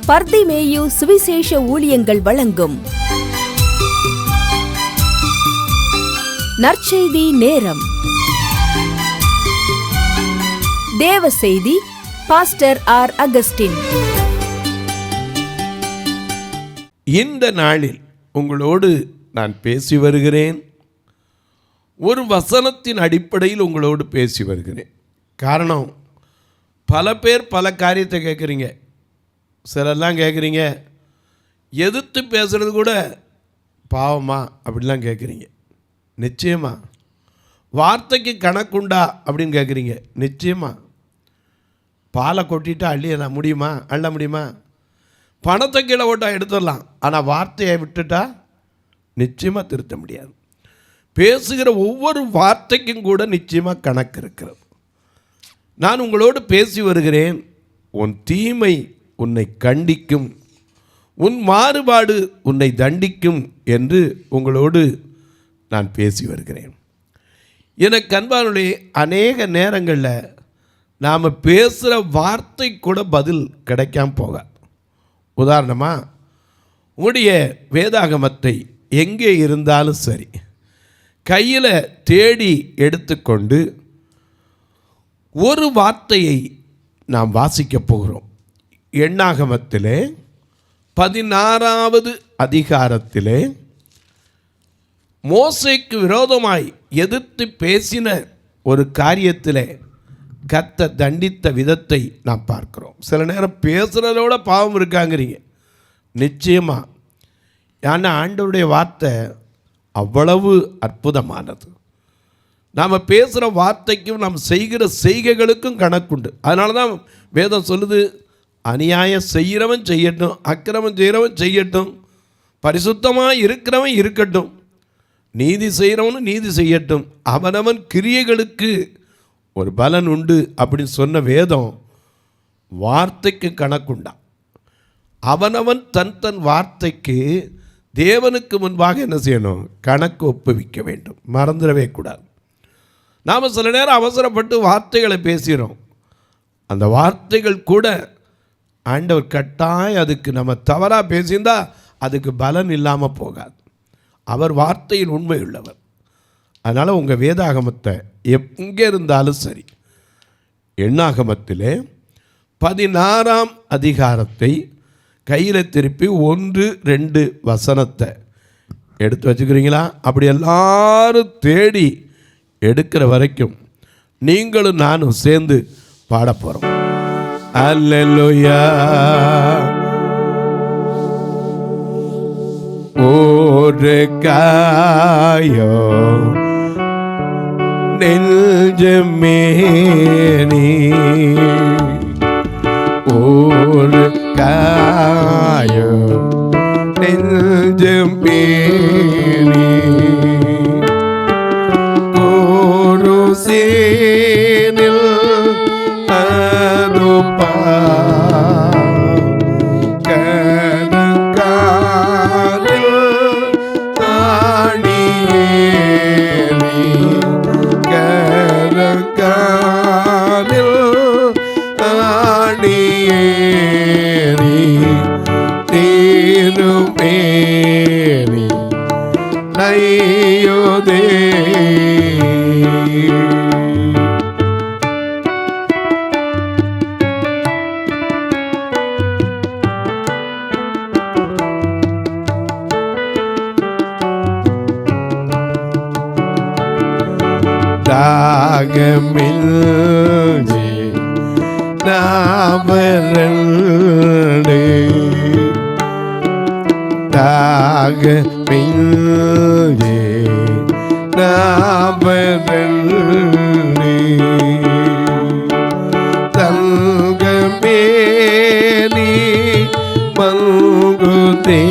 பர்திமேயு சுவிசேஷ ஊழியங்கள் வழங்கும் நற்செய்தி நேரம். தேவ செய்தி பாஸ்டர் ஆர். அகஸ்டின். இந்த நாளில் உங்களோடு நான் பேசி வருகிறேன். ஒரு வசனத்தின் அடிப்படையில் உங்களோடு பேசி வருகிறேன். காரணம், பல பேர் பல காரியத்தை கேட்குறீங்க. சிலர்லாம் கேட்குறீங்க, எதிர்த்து பேசுகிறது கூட பாவமா அப்படிலாம் கேட்குறீங்க. நிச்சயமா. வார்த்தைக்கு கணக்குண்டா அப்படின்னு கேட்குறீங்க. நிச்சயமா. பாலை கொட்டிட்டா அள்ள முடியுமா? பணத்தை கீழே ஓட்டா எடுத்துடலாம். ஆனால் வார்த்தையை விட்டுட்டா நிச்சயமாக திருத்த முடியாது. பேசுகிற ஒவ்வொரு வார்த்தைக்கும் கூட நிச்சயமாக கணக்கு இருக்கிறது. நான் உங்களோடு பேசி வருகிறேன். உன் தீமை உன்னை கண்டிக்கும், உன் மாறுபாடு உன்னை தண்டிக்கும் என்று உங்களோடு நான் பேசி வருகிறேன். எனக்கு அன்பானவர்களே, அநேக நேரங்களில் நாம் பேசுகிற வார்த்தை கூட பதில் கிடைக்காம போகாது. உதாரணமாக, உங்களுடைய வேதாகமத்தை எங்கே இருந்தாலும் சரி கையில் தேடி எடுத்துக்கொண்டு ஒரு வார்த்தையை நாம் வாசிக்கப் போகிறோம். எண்ணாகமத்திலே 16வது அதிகாரத்திலே மோசேக்கு விரோதமாய் எதிர்த்து பேசின ஒரு காரியத்திலே கர்த்தர் தண்டித்த விதத்தை நாம் பார்க்கிறோம். சில நேரம் பேசுகிறதோட பாவம் இருக்காங்கிறீங்க. நிச்சயமாக. ஏன்னா ஆண்டவருடைய வார்த்தை அவ்வளவு அற்புதமானது. நாம் பேசுகிற வார்த்தைக்கும் நாம் செய்கிற செய்கைகளுக்கும் கணக்குண்டு. அதனால தான் வேதம் சொல்லுது, அநியாயம் செய்கிறவன் செய்யட்டும், அக்கிரமம் செய்கிறவன் செய்யட்டும், பரிசுத்தமாக இருக்கிறவன் இருக்கட்டும், நீதி செய்கிறவனும் நீதி செய்யட்டும், அவனவன் கிரியைகளுக்கு ஒரு பலன் உண்டு அப்படின்னு சொன்ன வேதம் வார்த்தைக்கு கணக்குண்டான். அவனவன் தன் வார்த்தைக்கு தேவனுக்கு முன்பாக என்ன செய்யணும்? கணக்கு ஒப்புவிக்க வேண்டும். மறந்துடவே கூடாது. நாம் சில நேரம் அவசரப்பட்டு வார்த்தைகளை பேசுகிறோம். அந்த வார்த்தைகள் கூட ஆண்டவர் கட்டாயம் அதுக்கு நம்ம தவறாக பேசியிருந்தா அதுக்கு பலன் இல்லாமல் போகாது. அவர் வார்த்தையில் உண்மை உள்ளவர். அதனால் உங்கள் வேதாகமத்தை எங்கே இருந்தாலும் சரி, எண்ணாகமத்திலே 16ஆம் அதிகாரத்தை கையில் திருப்பி 1-2 வசனத்தை எடுத்து வச்சுக்கிறீங்களா? அப்படி எல்லாரும் தேடி எடுக்கிற வரைக்கும் நீங்களும் நானும் சேர்ந்து பாட போகிறோம். அல்லேலூயா. ஒரு காயோ நெஞ்சமே நீ, ஒரு காயோ நெஞ்சமே நீ, ஒரு சேனில் அதுபா தாகமில்லை நாவரண்டே, தாகமில்லை நாவரண்டே, தங்கமேனி மங்குதே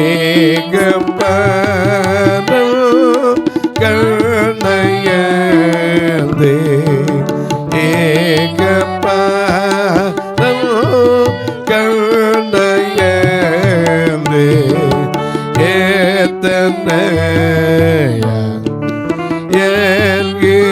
ஏகப்ப கண்ணையதே ஏகப்பதம் கண்ணையதே ஏத்தனைய ஏல்கிறார்.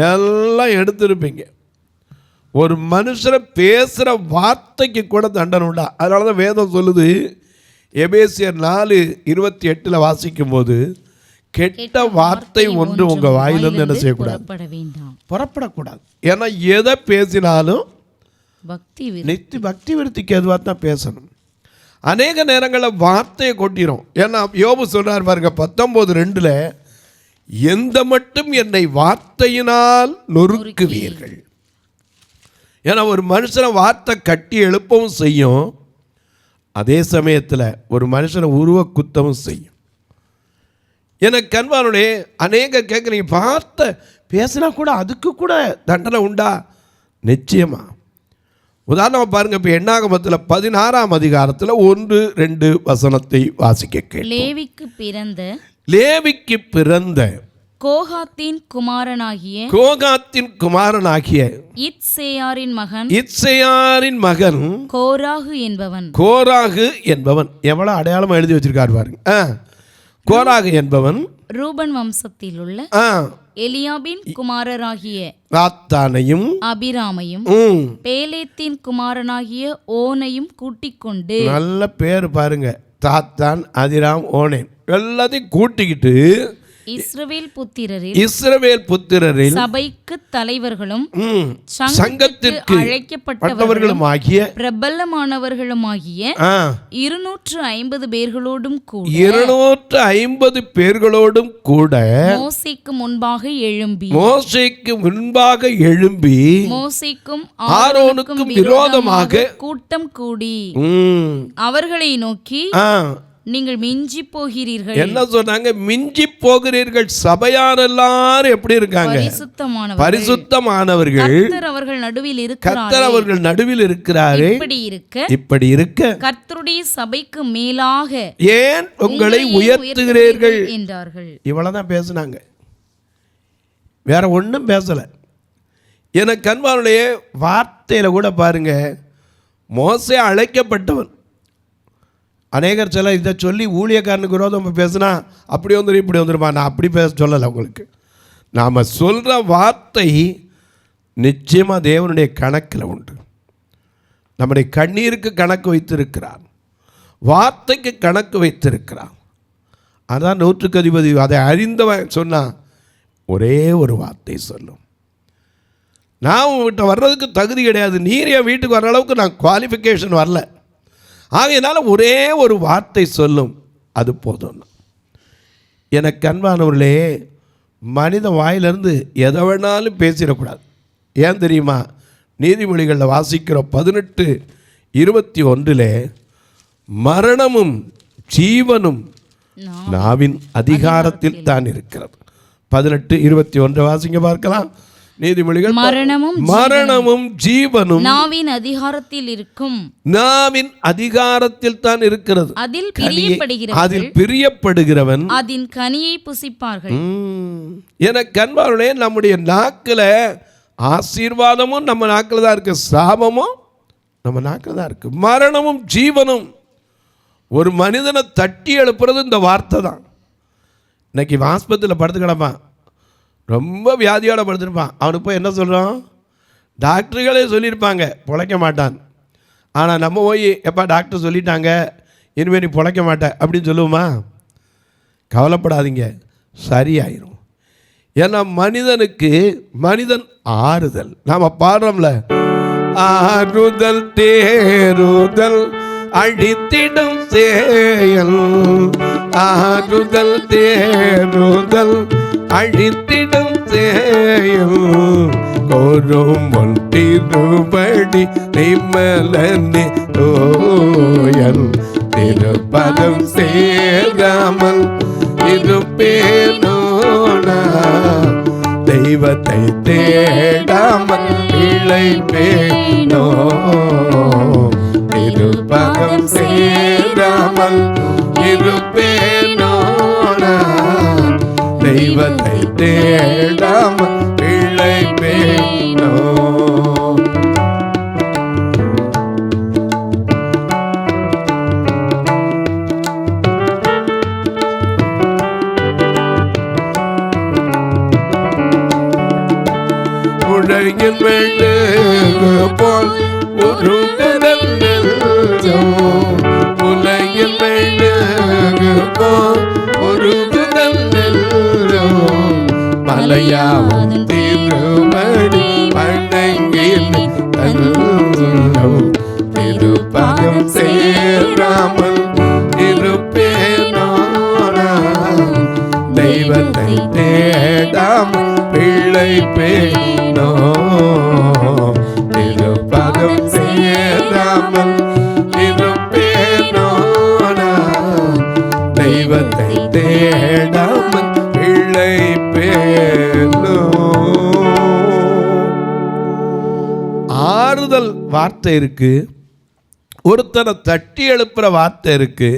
எல்லாம் எடுத்திருப்பீங்க. ஒரு மனுஷரை பேசுகிற வார்த்தைக்கு கூட தண்டனை உண்டா? அதனால தான் வேதம் சொல்லுது, எபேசியர் 4:28 வாசிக்கும் போது, கெட்ட வார்த்தை ஒன்று உங்கள் வாயிலிருந்து என்ன செய்யக்கூடாது? புறப்படக்கூடாது. ஏன்னா எதை பேசினாலும் பக்தி விருத்திக்கு எதுவாக தான் பேசணும். அநேக நேரங்களில் வார்த்தையை கொட்டிடும். ஏன்னா யோபு சொல்றார் பாருங்க 19:2, எந்த மட்டும் என்னை வார்த்தையினால் நொறுக்குவீர்கள். ஏன்னா ஒரு மனுஷனை வார்த்தை கட்டி எழுப்பவும் செய்யும், அதே சமயத்தில் ஒரு மனுஷனை உருவ குத்தவும் செய்யும். எனக்கு அன்பானுடைய அநேக கேட்குறீங்க, வார்த்தை பேசினா கூட அதுக்கு கூட தண்டனை உண்டா? நிச்சயமா. உதாரணமாக பாருங்க, இப்போ எண்ணாகமத்தில் 16ஆம் அதிகாரத்தில் 1-2 வசனத்தை வாசிக்க கேட்டோம். லேவிக்கு பிறந்த கோகாத்தின் குமாரனாகிய இத்சேயாரின் மகன் கோராகு என்பவன். எவ்வளவு அடையாளமா எழுதி வச்சிருக்காரு பாருங்க. கோராகு என்பவன் ரூபன் வம்சத்தில் உள்ள எலியாபின் குமாரராகிய தாத்தானையும் அபிராமையும் பேலேத்தின் குமாரனாகிய ஓனையும் கூட்டிக் கொண்டு, நல்ல பேர் பாருங்க, தாத்தான், அதிராம், ஓனேன் எல்லாத்தையும் கூட்டிக்கிட்டு இஸ்ரவேல் புத்திரரில் சபைக்கு தலைவர்களும் சங்கத்திற்கு அழைக்கப்பட்டவர்களும் பிரபலமானவர்களுமாகிய 250 பேர்களோடும் கூட மோசேக்கு முன்பாக எழும்பி மோசேக்கும் ஆரோனுக்கும் விரோதமாக கூட்டம் கூடி அவர்களை நோக்கி, நீங்கள் மிஞ்சி போகிறீர்கள். என்ன சொன்னாங்க? மிஞ்சி போகிறீர்கள். சபையார் எல்லாரும் எப்படி இருக்காங்க? பரிசுத்தமானவர்கள். கர்த்தர் அவர்கள் நடுவில் இருக்கிறாரே. இப்படி இருக்க கர்த்தருடைய சபைக்கு மேலாக ஏன் உங்களை உயர்த்துகிறீர்கள் என்றார்கள். இவ்வளவுதான் பேசினாங்க, வேற ஒன்றும் பேசல. எனக்கு அன்பானுடைய வார்த்தையில கூட பாருங்க, மோசே அழைக்கப்பட்டவன். அநேகர் சில இதை சொல்லி ஊழியக்காரனுக்கு விரோதம் பேசுனா அப்படி வந்துடும் இப்படி வந்துடுமா. நான் அப்படி பேச சொல்லலை உங்களுக்கு. நாம் சொல்கிற வார்த்தை நிச்சயமாக தேவனுடைய கணக்கில் உண்டு. நம்முடைய கண்ணீருக்கு கணக்கு வைத்திருக்கிறார், வார்த்தைக்கு கணக்கு வைத்திருக்கிறார். அதான் 100க்கு அதிபதி அதை அறிந்தவன் சொன்னான், ஒரே ஒரு வார்த்தை சொல்லும், நான் உங்கள்கிட்ட வர்றதுக்கு தகுதி கிடையாது, நீர் என் வீட்டுக்கு வர்ற அளவுக்கு நான் குவாலிஃபிகேஷன் வரல, ஆகையினால ஒரே ஒரு வார்த்தை சொல்லும், அது போதும். எனக்கு அன்பானவர்களே, மனித வாயிலிருந்து எதை வேணாலும் பேசிடக்கூடாது. ஏன் தெரியுமா? நீதிமொழிகளில் வாசிக்கிறோம் 18:21, மரணமும் ஜீவனும் நாவின் அதிகாரத்தில் தான் இருக்கிறது. 18:21 வாசிங்க பார்க்கலாம். நீதிமொழிகள், மரணமும் ஜீவனும் நாவின் அதிகாரத்தில் இருக்கும். நாவின் அதிகாரத்தில் தான் இருக்கிறது. அதில் பிரியப்படுகிறவன் அதன் கனியை புசிப்பார்கள். எனக்கு அன்பார்களே, நம்முடைய நாக்கில் ஆசீர்வாதமும் நம்ம நாக்கில் தான் இருக்கு, சாபமும் நம்ம நாக்கில் தான் இருக்கு. மரணமும் ஜீவனும் ஒரு மனிதனை தட்டி எழுப்புறது இந்த வார்த்தை தான். இன்னைக்கு ஆஸ்பத்திரியில் படுத்து கிடப்பான், ரொம்ப வியாதியோட படுத்திருப்பான். அவனுக்கு போய் என்ன சொல்கிறோம்? டாக்டர்களே சொல்லியிருப்பாங்க பிழைக்க மாட்டான். ஆனால் நம்ம போய் எப்போ டாக்டர் சொல்லிட்டாங்க இனிமேல் நீ பிழைக்க மாட்டேன் அப்படின்னு சொல்லுவோமா? கவலைப்படாதீங்க, சரியாயிரும். ஏன்னா மனிதன் ஆறுதல். நாம் பாடுறோம்ல, ஆறுதல் தேறுதல் அழித்திடும் செயல், ஆறுதல் தேறுதல் அழித்திடும் செயல், கோரும் திருபடி நிமலனே தோயல், திருப்பதம் சேராமல் இருப்பேனோ நான், தெய்வத்தை தேடாமல் இழைப்பேனோ, திருப்பதம் சேராமல் இருப்பேனோ நான், தெய்வத்தை தேடாமல் இழைப்பேனோ. உலகின் மெழுகு போல் உருகுதல் நெஞ்சம், உலகின் மெழுகு போல் உருகுதல் நெஞ்சம், மலையாவும் திருமணி வணங்கின் தஞ்சம், திருப்பகம் சேராமல் இருப்பேனோ, தெய்வத்தை தேடாமல் பிழைப்பேனோ, திருப்பகம் சேராமல் இருப்பேனோ, தெய்வத்தை தேடாமல் பிழைப்பேனோ. ஆறுதல் வார்த்தை இருக்கு, ஒருத்தனை தட்டி எழுப்புற வார்த்தை இருக்கு,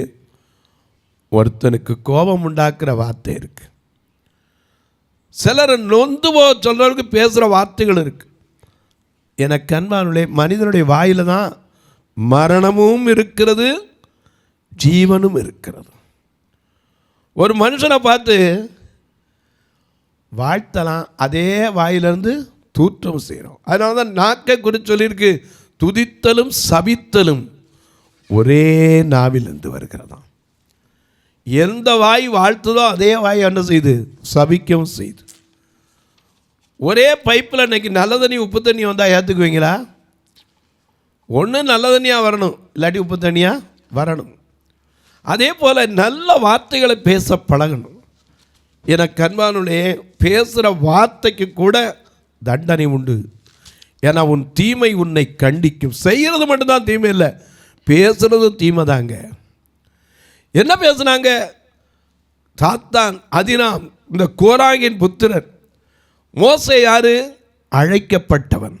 ஒருத்தனுக்கு கோபம் உண்டாக்குற வார்த்தை இருக்கு. சிலர் நொந்து போக சொல்றவருக்கு பேசுகிற வார்த்தைகள் இருக்கு. எனக்கு அன்பானுடைய மனிதனுடைய வாயில தான் மரணமும் இருக்கிறது, ஜீவனும் இருக்கிறது. ஒரு மனுஷனை பார்த்து வாழ்த்தலாம், அதே வாயிலிருந்து தூற்றம் செய்கிறோம். அதனால தான் நாக்கை குறித்து சொல்லியிருக்கு, துதித்தலும் சபித்தலும் ஒரே நாவிலிருந்து வருகிறதாம். எந்த வாய் வாழ்த்துதோ அதே வாய் என்ன செய்து சபிக்கவும் செய்து. ஒரே பைப்பில் இன்னைக்கு நல்ல தண்ணி உப்பு தண்ணி வந்தால் ஏற்றுக்குவீங்களா? ஒன்று நல்ல தண்ணியாக வரணும், இல்லாட்டி உப்பு தண்ணியாக வரணும். அதே போல் நல்ல வார்த்தைகளை பேச பழகணும். எனக்கு அன்பானுடைய பேசுகிற வார்த்தைக்கு கூட தண்டனை உண்டு. ஏன்னா உன் தீமை உன்னை கண்டிக்கும். செய்கிறது மட்டும்தான் தீமை இல்லை, பேசுகிறதும் தீமை தாங்க. என்ன பேசுனாங்க? சாத்தான், அதினாம், இந்த கோராகின் புத்திரர். மோசே யாரு? அழைக்கப்பட்டவன்.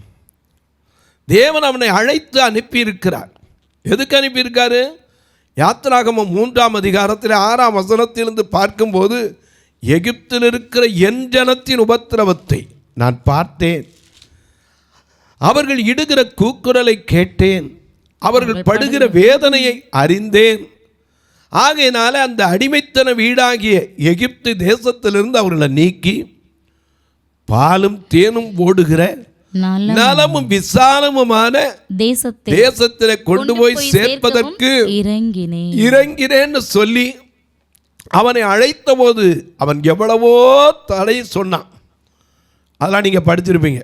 தேவன் அவனை அழைத்து அனுப்பியிருக்கிறார். எதுக்கு அனுப்பியிருக்காரு? யாத்திராகமம் 3ஆம் அதிகாரத்தில் 6ஆம் வசனத்திலிருந்து பார்க்கும்போது, எகிப்தில் இருக்கிற என் ஜனத்தின் உபத்திரவத்தை நான் பார்த்தேன், அவர்கள் இடுகிற கூக்குரலை கேட்டேன், அவர்கள் படுகிற வேதனையை அறிந்தேன். ஆகையினால அந்த அடிமைத்தன வீடாகிய எகிப்து தேசத்திலிருந்து அவர்களை நீக்கி பாலும் தேனும் ஓடுகிற நலமும் விசாலமுமான தேசத்தில் கொண்டு போய் சேர்ப்பதற்கு இறங்கினேன்னு சொல்லி அவனை அழைத்த போது அவன் எவ்வளவோ தடை சொன்னான். அதெல்லாம் நீங்கள் படிச்சிருப்பீங்க.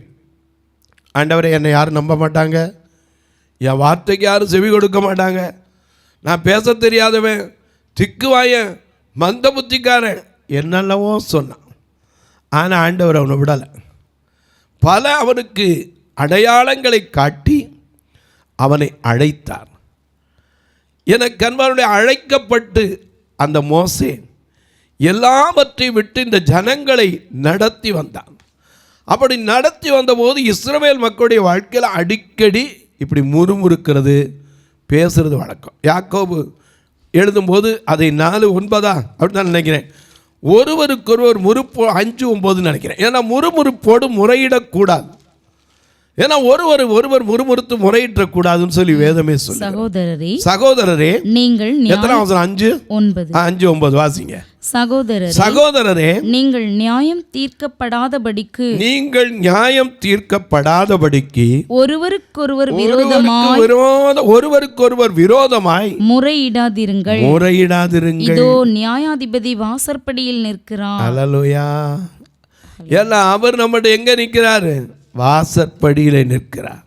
ஆண்டவரை என்னை யாரும் நம்ப மாட்டாங்க, என் வார்த்தைக்கு யாரும் செவி கொடுக்க மாட்டாங்க, நான் பேச தெரியாதவன், திக்குவாயன், மந்த புத்திக்காரன், என்னெல்லவோ சொன்னான். ஆனால் ஆண்டவர் அவனை விடலை. பல அவனுக்கு அடையாளங்களை காட்டி அவனை அழைத்தார். எனக்கு அன்பாருடைய அழைக்கப்பட்டு அந்த மோசே எல்லாவற்றையும் விட்டு இந்த ஜனங்களை நடத்தி வந்தான். அப்படி நடத்தி வந்தபோது இஸ்ரவேல் மக்களுடைய வாழ்க்கையில் அடிக்கடி இப்படி முறுமுறுக்கிறது, பேசுறது வழக்கம். யாக்கோபு எழுதும்போது அதை 4:9 அப்படின்னு தான் நினைக்கிறேன். ஒருவருக்கொருவர் முறுப்பு 5:9 நினைக்கிறேன். ஏன்னா முறுமுறுப்போடு முறையிடக்கூடாது. ஏன்னா ஒருவர் முறுமுறுத்து முறையிடக்கூடாதுன்னு சொல்லி வேதமே சொல்லு. சகோதரரே நீங்கள் எத்தனை அவசரம்? 5:9 வாசிங்க. சகோதரரே நீங்கள் நியாயம் தீர்க்கப்படாதபடிக்கு ஒருவருக்கொருவர் விரோதமாய் முறையிடாதிருங்கள். இதோ நியாயாதிபதி வாசற்படியில் நிற்கிறார். அல்லேலூயா. எல்லாம் அவர் நம்மகிட்ட எங்க நிற்கிறாரு? வாசற்படியில் நிற்கிறார்.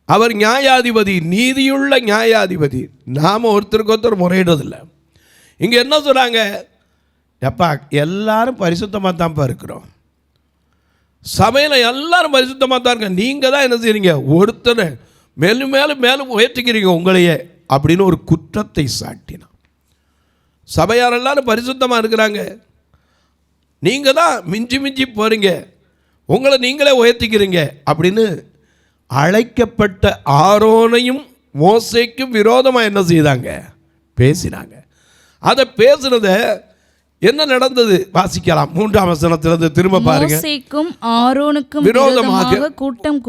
அவர் நியாயாதிபதி, நீதியுள்ள நியாயாதிபதி. நாம ஒருத்தருக்கு ஒருத்தர் முறையிடுறதில்லை. இங்க என்ன சொல்றாங்க? எப்பா எல்லாரும் பரிசுத்தமாக தான்ப்பா இருக்கிறோம், சபையில் எல்லாரும் பரிசுத்தமாக தான் இருக்க, நீங்கள் தான் என்ன செய்றீங்க? ஒருத்தனை மேலும் மேலும் மேலும் உயர்த்திக்கிறீங்க உங்களையே அப்படின்னு ஒரு குற்றத்தை சாட்டினான். சபையார் எல்லாரும் பரிசுத்தமாக இருக்கிறாங்க, நீங்கள் தான் மிஞ்சி மிஞ்சி போகிறீங்க, உங்களை நீங்களே உயர்த்திக்கிறீங்க அப்படின்னு அழைக்கப்பட்ட ஆரோனையும் மோசேக்கும் விரோதமாக என்ன செய்தாங்க? பேசினாங்க. அதை பேசுனத என்ன நடந்தது வாசிக்கலாம். 3ஆம் வசனத்திலிருந்து திரும்ப பாருங்க. மோசேக்கும் ஆரோனுக்கும் விரோதமாக கூட்டம்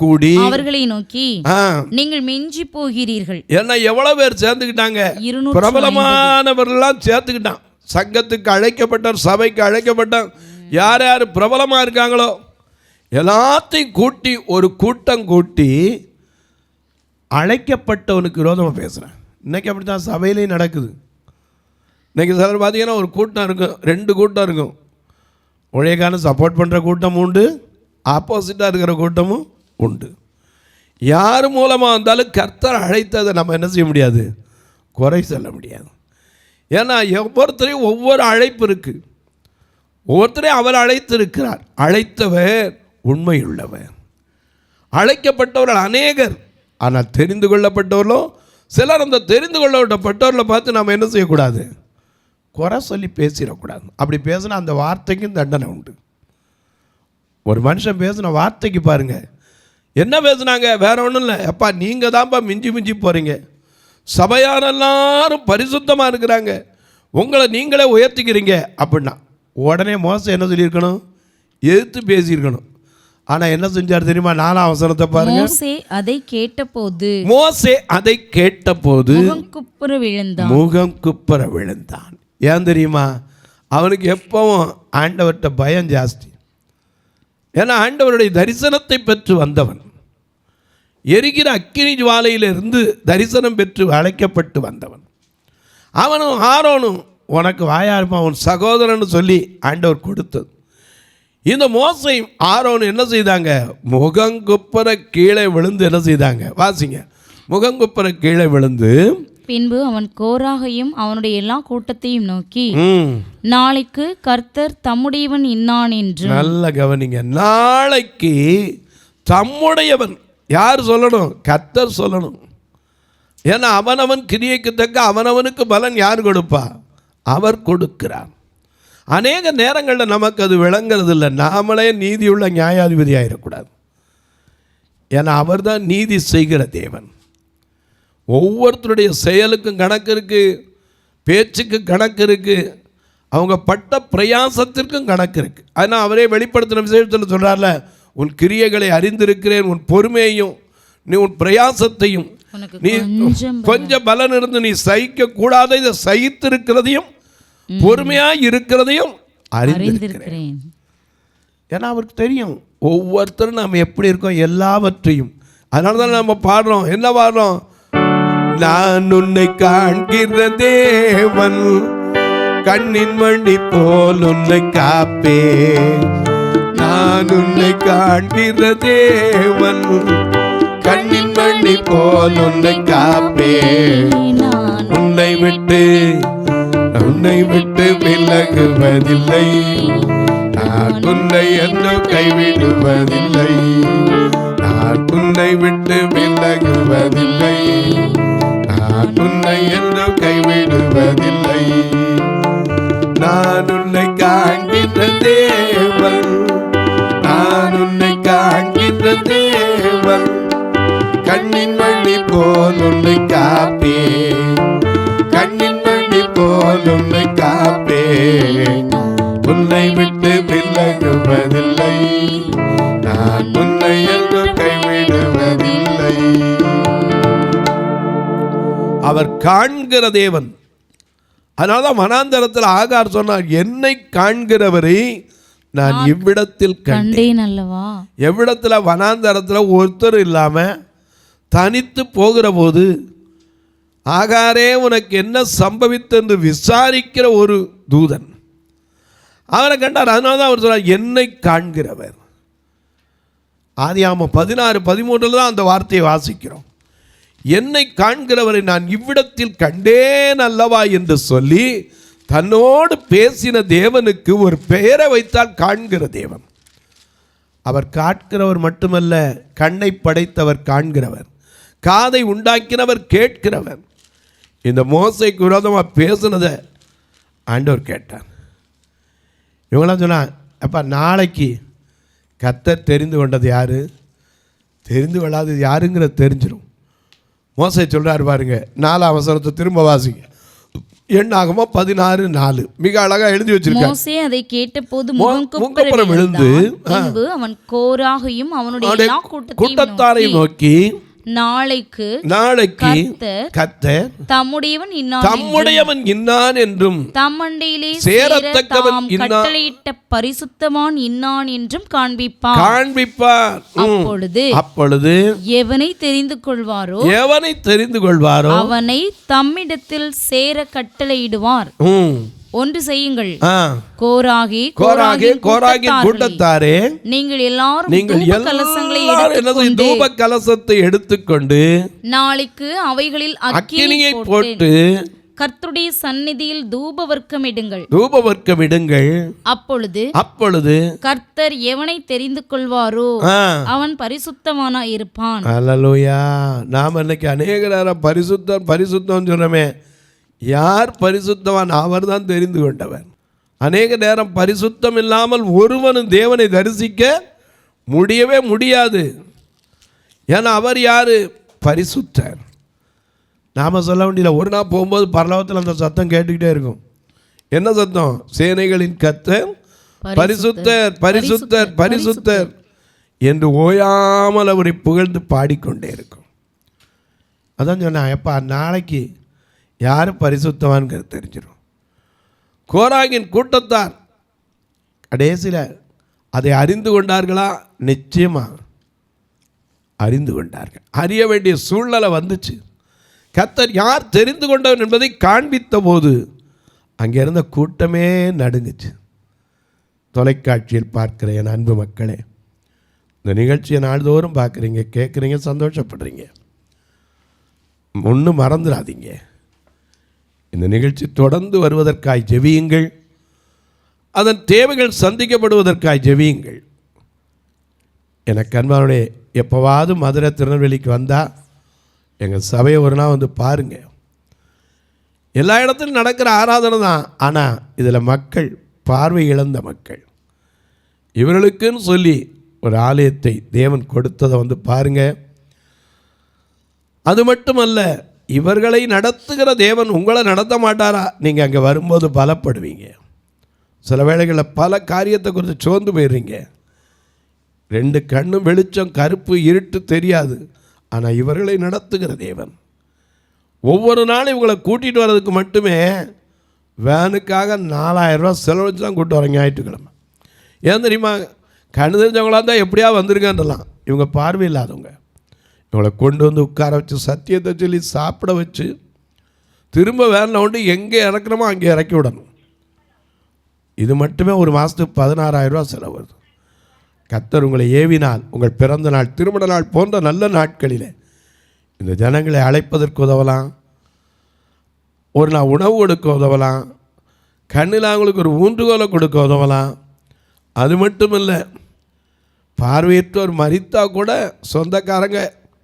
கூடி அவர்களை நோக்கி நீங்கள் மிஞ்சி போகிறீர்கள். ஏன்னா எவ்வளவு பேர் சேர்ந்துக்கிட்டாங்க? பிரபலமானவர்கள்லாம் சேர்த்துக்கிட்டான். சங்கத்துக்கு அழைக்கப்பட்டார், சபைக்கு அழைக்கப்பட்டார். யார் யார் பிரபலமாக இருக்காங்களோ எல்லாத்தையும் கூட்டி ஒரு கூட்டம் கூட்டி அழைக்கப்பட்டவனுக்கு விரோதமாக பேசுகிறேன். இன்றைக்கி அப்படி தான் சபையிலையும் நடக்குது. இன்றைக்கி சிலர் பார்த்தீங்கன்னா ஒரு கூட்டம் இருக்கும், 2 கூட்டம் இருக்கும். உழைக்கான சப்போர்ட் பண்ணுற கூட்டமும் உண்டு, ஆப்போசிட்டாக இருக்கிற கூட்டமும் உண்டு. யார் மூலமாக வந்தாலும் கர்த்தர் அழைத்ததை நம்ம என்ன செய்ய முடியாது, குறை சொல்ல முடியாது. ஏன்னா ஒவ்வொருத்தரையும் ஒவ்வொரு அழைப்பு இருக்குது. ஒவ்வொருத்தரையும் அவர் அழைத்திருக்கிறார். அழைத்தவர் உண்மையுள்ளவர். அழைக்கப்பட்டவர்கள் அநேகர், ஆனால் தெரிந்து கொள்ளப்பட்டவர்களும் சிலர். அந்த தெரிந்து கொள்ளப்பட்டவர்களை பார்த்து நாம் என்ன செய்யக்கூடாது, குறை சொல்லி பேசிடக்கூடாது. அப்படி பேசினா அந்த வார்த்தைக்கும் தண்டனை உண்டு. ஒரு மனுஷன் பேசின வார்த்தைக்கு பாருங்கள் என்ன பேசுனாங்க, வேற ஒன்றும் இல்லை, அப்பா நீங்கள் தான்ப்பா மிஞ்சி மிஞ்சி போகிறீங்க, சபையார் எல்லாரும் பரிசுத்தமாக இருக்கிறாங்க, உங்களை நீங்களே உயர்த்திக்கிறீங்க அப்படின்னா உடனே மோசே என்ன சொல்லியிருக்கணும், எதிர்த்து பேசியிருக்கணும். ஆனால் என்ன செஞ்சார் தெரியுமா, 4ஆம் வசனத்தை பாருங்க. மோசே அதை கேட்டபோது முகம் குப்புற விழுந்தான். ஏன் தெரியுமா, அவனுக்கு எப்பவும் ஆண்டவர்கிட்ட பயம் ஜாஸ்தி. ஏன்னா ஆண்டவருடைய தரிசனத்தை பெற்று வந்தவன், எரிகிற அக்கினி ஜுவாலையிலிருந்து தரிசனம் பெற்று அழைக்கப்பட்டு வந்தவன். அவனும் ஆரோனும் உனக்கு வாயாருப்பான், அவன் சகோதரன் சொல்லி ஆண்டவர் கொடுத்தது. இந்த மோசை ஆரோன் என்ன செய்தாங்க, முகங்குப்புற கீழே விழுந்து என்ன செய்தாங்க, வாசிங்க. முகங்குப்புற கீழே விழுந்து பின்பு அவன் கோராகையும் அவனுடைய எல்லா கூட்டத்தையும் நோக்கி, நாளைக்கு கர்த்தர் தம்முடையவன் இன்னான் என்று. நல்ல கவனிங்க, நாளைக்கு தம்முடையவன் யார் சொல்லணும், கர்த்தர் சொல்லணும். ஏன்னா அவனவன் கிரியைக்கு தக்க அவனவனுக்கு பலன் யார் கொடுப்பா, அவர் கொடுக்கிறார். அநேக நேரங்களில் நமக்கு அது விளங்குறது இல்லை. நாமளே நீதியுள்ள நியாயாதிபதி ஆகிடக்கூடாது. ஏன்னா அவர் தான் நீதி செய்கிற தேவன். ஒவ்வொருத்தருடைய செயலுக்கும் கணக்கு இருக்குது, பேச்சுக்கு கணக்கு இருக்குது, அவங்க பட்ட பிரயாசத்திற்கும் கணக்கு இருக்குது. ஆனால் அவரே வெளிப்படுத்தின விஷயத்தில் சொல்கிறார்ல, உன் கிரியைகளை அறிந்திருக்கிறேன், உன் பொறுமையையும் நீ உன் பிரயாசத்தையும், நீ கொஞ்சம் பலன் இருந்து நீ சகிக்க கூடாத இதை சகித்திருக்கிறதையும் பொறுமையாக இருக்கிறதையும் அறிந்திருக்கிறேன். ஏன்னா அவருக்கு தெரியும் ஒவ்வொருத்தரும் நாம் எப்படி இருக்கோம் எல்லாவற்றையும். அதனால தான் நம்ம பாடுறோம், என்ன பாடுறோம், நான் உன்னை காண்கிற தேவன், கண்ணின் மணி போல் உன்னை காப்பே. நான் உன்னை காண்கிற தேவன், கண்ணின் மணி போல் உன்னை காப்பே. உன்னை விட்டு விலகுவதில்லை, நான் உன்னை என்று கைவிடுவதில்லை. நான் உன்னை விட்டு விலகுவதில்லை, நான் உன்னை என்று கைவிடுவதில்லை. நான் உன்னை காண்கின்ற தேவன், நான் உன்னை காண்கின்ற தேவன், கண்ணின் மணி போல் உன்னை காப்பே. கண்ணின் மணி போல் உன்னை காப்பே. உன்னை விட்டு விலகுவதில்லை, நான் உன்னை என்று கைவிடுவதில்லை. அவர் காண்கிற தேவன். அதனால்தான் வனாந்தரத்தில் ஆகார் சொன்னார், என்னை காண்கிறவரை நான் இவ்விடத்தில் கண்டேன் அல்லவா. எவ்விடத்தில், வனாந்தரத்தில் ஒருத்தர் இல்லாமல் தனித்து போகிற போது ஆகாரே உனக்கு என்ன சம்பவித்தென்று விசாரிக்கிற ஒரு தூதன் அவரை கண்டார். அதனால தான் அவர் சொன்னார், என்னை காண்கிறவர். ஆதியாகமம் 16:13 தான் அந்த வார்த்தையை வாசிக்கிறோம். என்னை காண்கிறவரை நான் இவ்விடத்தில் கண்டேன் அல்லவா என்று சொல்லி தன்னோடு பேசின தேவனுக்கு ஒரு பெயரை வைத்தால் காண்கிற தேவன். அவர் காண்கிறவர் மட்டுமல்ல, கண்ணை படைத்தவர் காண்கிறவர், காதை உண்டாக்கினவர் கேட்கிறவர். இந்த மோசைக்கு விரோதமாக பேசுனதை ஆண்டவர் கேட்டார். இவங்களாம் சொன்னான், அப்பா நாளைக்கு கர்த்தர் தெரிந்து கொண்டது யாரு, தெரிந்து கொள்ளாதது யாருங்கிறது தெரிஞ்சிடும். மோசை சொல்கிறார் பாருங்க, 4ஆம் வசனத்தை திரும்ப வாசிங்க. எண்ணாகமோ 16:4 மிக அழகா எழுதி வச்சிருக்கார். மோசே அதை கேட்டபோது முகங்குப்புற விழுந்து அவன் கோராகையும் அவனுடைய எல்லா கூட்டத்தாரை நோக்கி, நாளைக்கு கர்த்தர் தம்முடையவன் இன்னான் என்றும் தம்மண்டையிலே சேரத்தக்கவன் கட்டளையிட்ட பரிசுத்தவான் இன்னான் என்றும் காண்பிப்பார். அப்பொழுது எவனை தெரிந்து கொள்வாரோ அவனை தம்மிடத்தில் சேர கட்டளையிடுவார். ஒன்று செய்யுங்கள், கோராகின் கூட்டத்தாரே, நீங்கள் எல்லாரும் தூப கலசத்தை எடுத்துக்கொண்டு நாளைக்கு அவைகளில் அக்கினியை போட்டு கர்த்தருடைய சந்நிதியில் தூபவர்க்கமிடுங்கள். அப்பொழுது கர்த்தர் எவனை தெரிந்து கொள்வாரோ அவன் பரிசுத்தமானாய் இருப்பான். அல்லேலூயா. நாம் இன்னைக்கு அநேக நேரம் பரிசுத்தம் சொல்றமே, யார் பரிசுத்தவான்? அவர் தான் தெரிந்து கொண்டவர். அநேக நேரம் பரிசுத்தம் இல்லாமல் ஒருவனும் தேவனை தரிசிக்க முடியவே முடியாது. ஏன்னா அவர் யாரு? பரிசுத்தர். நாம் சொல்ல வேண்டியதில்லை. ஒரு நாள் போகும்போது பரலோகத்தில் அந்த சத்தம் கேட்டுக்கிட்டே இருக்கும். என்ன சத்தம்? சேனைகளின் கர்த்தர் பரிசுத்தர் பரிசுத்தர் பரிசுத்தர் என்று ஓயாமல் அவரை புகழ்ந்து பாடிக்கொண்டே இருக்கும். அதான் சொன்னேன், எப்பா நாளைக்கு யார் பரிசுத்தவான்கிறது தெரிஞ்சிடும். கோராகின் கூட்டத்தார் கடைசியில் அதை அறிந்து கொண்டார்களா? நிச்சயமாக அறிந்து கொண்டார்கள். அறிய வேண்டிய சூழ்நிலை வந்துச்சு. கர்த்தர் யார் தெரிந்து கொண்டவன் என்பதை காண்பித்த போது அங்கே இருந்த கூட்டமே நடுங்குச்சு. தொலைக்காட்சியில் பார்க்கிற என் அன்பு மக்களே, இந்த நிகழ்ச்சியை நாள்தோறும் பார்க்குறீங்க, கேட்குறீங்க, சந்தோஷப்படுறீங்க. ஒன்றும் மறந்துடாதீங்க. இந்த நிகழ்ச்சி தொடர்ந்து வருவதற்காய் ஜெபியுங்கள். அதன் தேவைகள் சந்திக்கப்படுவதற்காய் ஜெபியுங்கள். எனக்கு அன்பானுடைய எப்போவாவது மதுரை திருநெல்வேலிக்கு வந்தால் எங்கள் சபையை ஒரு நாள் வந்து பாருங்கள். எல்லா இடத்துலையும் நடக்கிற ஆராதனை தான். ஆனால் இதில் மக்கள், பார்வை இழந்த மக்கள், இவர்களுக்குன்னு சொல்லி ஒரு ஆலயத்தை தேவன் கொடுத்ததை வந்து பாருங்கள். அது மட்டுமல்ல, இவர்களை நடத்துகிற தேவன் உங்களை நடத்த மாட்டாரா? நீங்கள் அங்கே வரும்போது பலப்படுவீங்க. சில வேளைகளில் பல காரியத்தை குறித்து சோர்ந்து போயிடுறீங்க. 2 கண்ணும் வெளிச்சம், கருப்பு இருட்டு தெரியாது. ஆனால் இவர்களை நடத்துகிற தேவன் ஒவ்வொரு நாளும் இவங்களை கூட்டிகிட்டு வர்றதுக்கு மட்டுமே வேனுக்காக 4000 ரூபா செலவழிச்சு தான் கூப்பிட்டு வரேன் ஞாயிற்றுக்கிழமை. ஏன் தெரியுமா? கண்ணு தெரிஞ்சவங்களாக இருந்தால் எப்படியா வந்துருங்கன்றலாம். இவங்க பார்வை இல்லாதவங்க. இவங்களை கொண்டு வந்து உட்கார வச்சு சத்தியத்தை சொல்லி சாப்பிட வச்சு திரும்ப வேனில் கொண்டு எங்கே இறக்கணுமோ அங்கே இறக்கி விடணும். இது மட்டுமே ஒரு மாதத்துக்கு 16,000 ரூபா செலவு வருது. கர்த்தர் உங்களை ஏவினால் உங்கள் பிறந்த நாள், திருமண நாள் போன்ற நல்ல நாட்களில் இந்த ஜனங்களை அழைப்பதற்கு உதவலாம். ஒரு நாள் உணவு கொடுக்க உதவலாம். கண்ணில் அவங்களுக்கு ஒரு ஊன்றுகோலை கொடுக்க உதவலாம். அது மட்டும் இல்லை, பார்வையற்றோர் மரித்தா கூட சொந்தக்காரங்க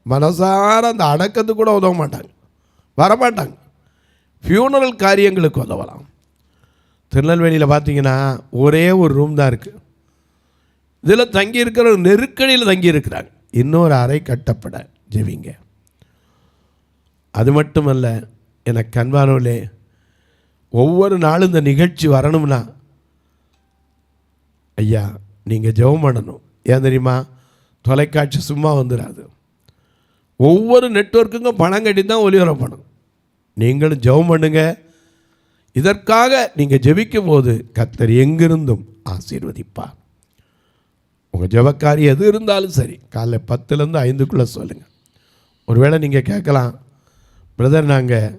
மனசார அந்த அடக்கத்துக்கு கூட உதவ மாட்டாங்க, வரமாட்டாங்க. ஃபியூனரல் காரியங்களுக்கு உதவலாம். திருநெல்வேலியில் பார்த்தீங்கன்னா ஒரே ஒரு ரூம் தான் இருக்குது. இதில் தங்கியிருக்கிற நெருக்கடியில் தங்கியிருக்கிறாங்க. இன்னொரு அறை கட்டப்பட ஜெபிங்க. அது மட்டுமல்ல, எனக்கு அன்பானவர்களே, ஒவ்வொரு நாளும் இந்த நிகழ்ச்சி வரணும்னா ஐயா நீங்கள் ஜெபம் பண்ணணும். ஏன் தெரியுமா? தொலைக்காட்சி சும்மா வந்துடாது. ஒவ்வொரு நெட்வொர்க்குக்கும் பணம் கட்டி தான் ஒளிபரப்பணும். நீங்களும் ஜெபம் பண்ணுங்க. இதற்காக நீங்கள் ஜெபிக்கும் போது கர்த்தர் எங்கிருந்தும் ஆசீர்வதிப்பார். உங்கள் ஜெபக்காரி எது இருந்தாலும் சரி, காலைல 10லேருந்து 5க்குள்ளே சொல்லுங்கள். ஒருவேளை நீங்கள் கேட்கலாம், பிரதர் நாங்கள்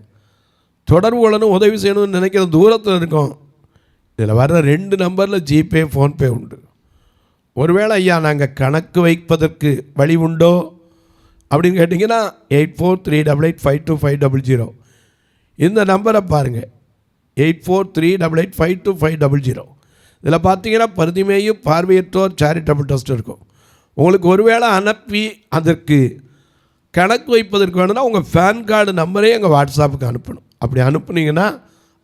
தொடர்பு கொள்ளணும், உதவி செய்யணும்னு நினைக்கிற தூரத்தில் இருக்கோம். இதில் வர்ற 2 நம்பரில் ஜிபே, ஃபோன்பே உண்டு. ஒருவேளை ஐயா நாங்கள் கணக்கு வைப்பதற்கு வழி உண்டோ அப்படின்னு கேட்டிங்கன்னா 8438852500 இந்த நம்பரை பாருங்கள். 8438852500. இதில் பார்த்தீங்கன்னா பரிதிமேயும் பார்வையற்றோர் சேரிட்டபிள் ட்ரஸ்ட் இருக்கும். உங்களுக்கு ஒருவேளை அனுப்பி அதற்கு கணக்கு வைப்பதற்கு வேணும்னா உங்கள் பேன் கார்டு நம்பரே எங்கள் வாட்ஸ்அப்புக்கு அனுப்பணும். அப்படி அனுப்புனீங்கன்னா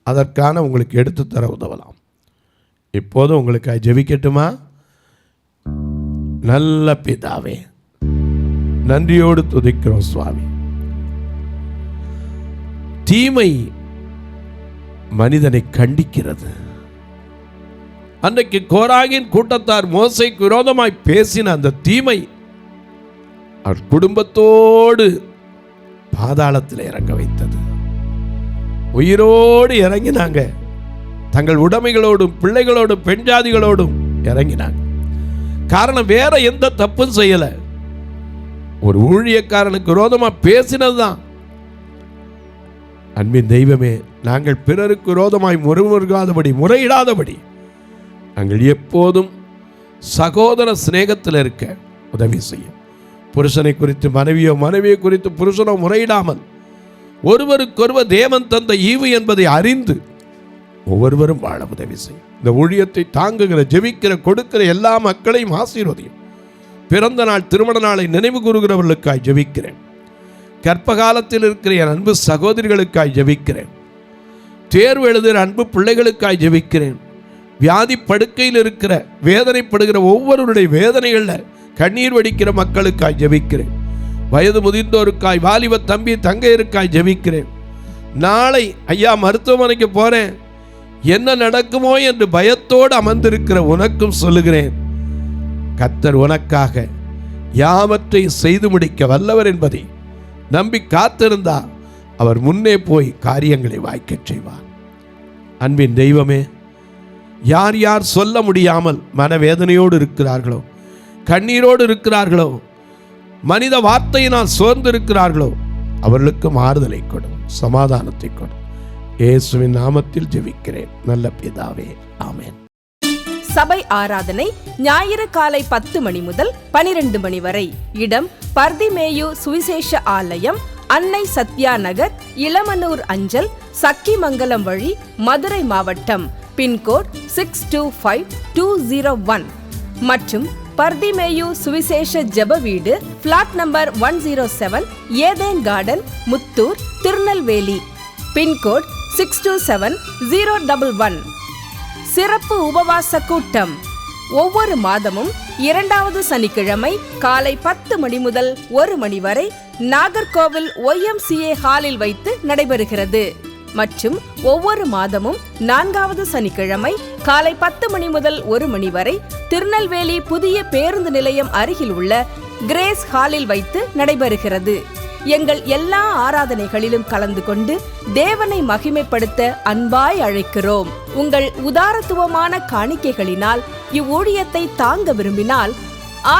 அதற்கான உங்களுக்கு எடுத்து தர உதவலாம். இப்போதும் உங்களுக்கு ஜெபிக்கட்டுமா? நல்ல பிதாவே, நன்றியோடு துதிக்கிறோம் சுவாமி. தீமை மனிதனை கண்டிக்கிறது. அன்றைக்கு கோராகின் கூட்டத்தார் மோசேக்கு விரோதமாய் பேசின அந்த தீமை அவர் குடும்பத்தோடு பாதாளத்தில் இறங்க வைத்தது. உயிரோடு இறங்கினாங்க. தங்கள் உடைமைகளோடும் பிள்ளைகளோடும் பெண் ஜாதிகளோடும் இறங்கினாங்க. காரணம், வேற எந்த தப்பும் செய்யல. ஒரு ஊழியக்காரனுக்கு விரோதமாக பேசினதுதான். அன்பின் தெய்வமே, நாங்கள் பிறருக்கு விரோதமாய் முறையிடாதபடி நாங்கள் எப்போதும் சகோதர சிநேகத்தில் இருக்க உதவி செய்யும். புருஷனை குறித்து மனைவியோ, மனைவியை குறித்து புருஷனோ முறையிடாமல் ஒருவருக்கொருவர் தேவன் தந்த ஈவு என்பதை அறிந்து ஒவ்வொருவரும் வாழ உதவி செய்யும். இந்த ஊழியத்தை தாங்குகிற, ஜெபிக்கிற, கொடுக்கிற எல்லா மக்களையும் ஆசீர்வதியும். பிறந்த நாள், திருமண நாளை நினைவு கூறுகிறவர்களுக்காய் ஜெபிக்கிறேன். கற்ப காலத்தில் இருக்கிற என் அன்பு சகோதரிகளுக்காய் ஜெபிக்கிறேன். தேர்வு எழுதுகிற அன்பு பிள்ளைகளுக்காய் ஜெபிக்கிறேன். வியாதி படுக்கையில் இருக்கிற, வேதனைப்படுகிற ஒவ்வொருவருடைய வேதனைகளில் கண்ணீர் வடிக்கிற மக்களுக்காய் ஜெபிக்கிறேன். வயது முதிர்ந்தோருக்காய், வாலிப தம்பி தங்கையருக்காய் ஜெபிக்கிறேன். நாளை ஐயா மருத்துவமனைக்கு போறேன், என்ன நடக்குமோ என்று பயத்தோடு அமர்ந்திருக்கிற உனக்கும் சொல்லுகிறேன், கர்த்தர் உனக்காக யாவற்றையும் செய்து முடிக்க வல்லவர் என்பதை நம்பி காத்திருந்தா அவர் முன்னே போய் காரியங்களை வாய்க்கச் செய்வார். அன்பின் தெய்வமே, யார் யார் சொல்ல முடியாமல் மனவேதனையோடு இருக்கிறார்களோ, கண்ணீரோடு இருக்கிறார்களோ, மனித வார்த்தையினால் சோர்ந்து இருக்கிறார்களோ, அவர்களுக்கு ஆறுதலை கொடும், சமாதானத்தை கொடும். இயேசுவின் நாமத்தில் ஜெபிக்கிறேன் நல்ல பிதாவே, ஆமென். சபை ஆராதனை ஞாயிறு காலை 10 மணி முதல் 12 மணி வரை. இடம் பர்திமேயு சுவிசேஷ ஆலயம், அன்னை சத்யா நகர், இளமனூர் அஞ்சல், சக்கிமங்கலம் வழி, மதுரை மாவட்டம். பின்கோட் 625201 மற்றும் பர்திமேயு சுவிசேஷ ஜெப வீடு, plot number 107, Eden garden, Muthur, Tirunelveli. Pincode 627011. சிறப்பு உபவாச கூட்டம் ஒவ்வொரு மாதமும் 2வது சனிக்கிழமை காலை 10 மணி முதல் 1 மணி வரை நாகர்கோவில் YMCA ஹாலில் வைத்து நடைபெறுகிறது. மற்றும் ஒவ்வொரு மாதமும் 4வது சனிக்கிழமை காலை 10 மணி முதல் 1 மணி வரை திருநெல்வேலி புதிய பேருந்து நிலையம் அருகில் உள்ள கிரேஸ் ஹாலில் வைத்து நடைபெறுகிறது. எங்கள் எல்லா ஆராதனைகளிலும் கலந்து கொண்டு தேவனை மகிமைப்படுத்த அன்பாய் அழைக்கிறோம். உங்கள் உதாரத்துவமான காணிக்கைகளினால் இவ்வூழியத்தை தாங்க விரும்பினால்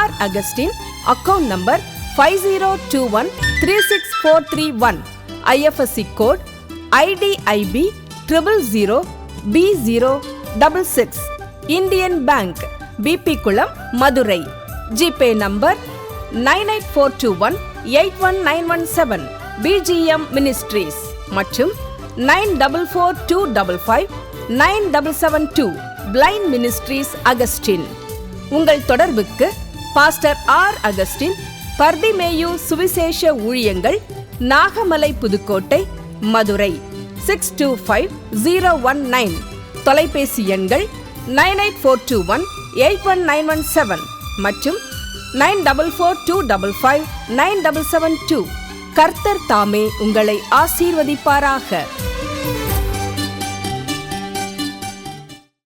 R. Augustine, account number 5021364331, IFSC code IDIB 000B066, Indian bank, BP Kulam, Madurai. GPay number 98421819117, BGM ministries மற்றும் 9442559772, பிளைண்ட் மினிஸ்ட்ரீஸ் அகஸ்டின். உங்கள் தொடர்புக்கு பாஸ்டர் R. அகஸ்டின், பர்திமேயு சுவிசேஷ ஊழியங்கள், நாகமலை, புதுக்கோட்டை, மதுரை 625019. தொலைபேசி எண்கள் 9842181917 மற்றும் 9442559772. கர்த்தர் தாமே உங்களை ஆசீர்வதிப்பாராக.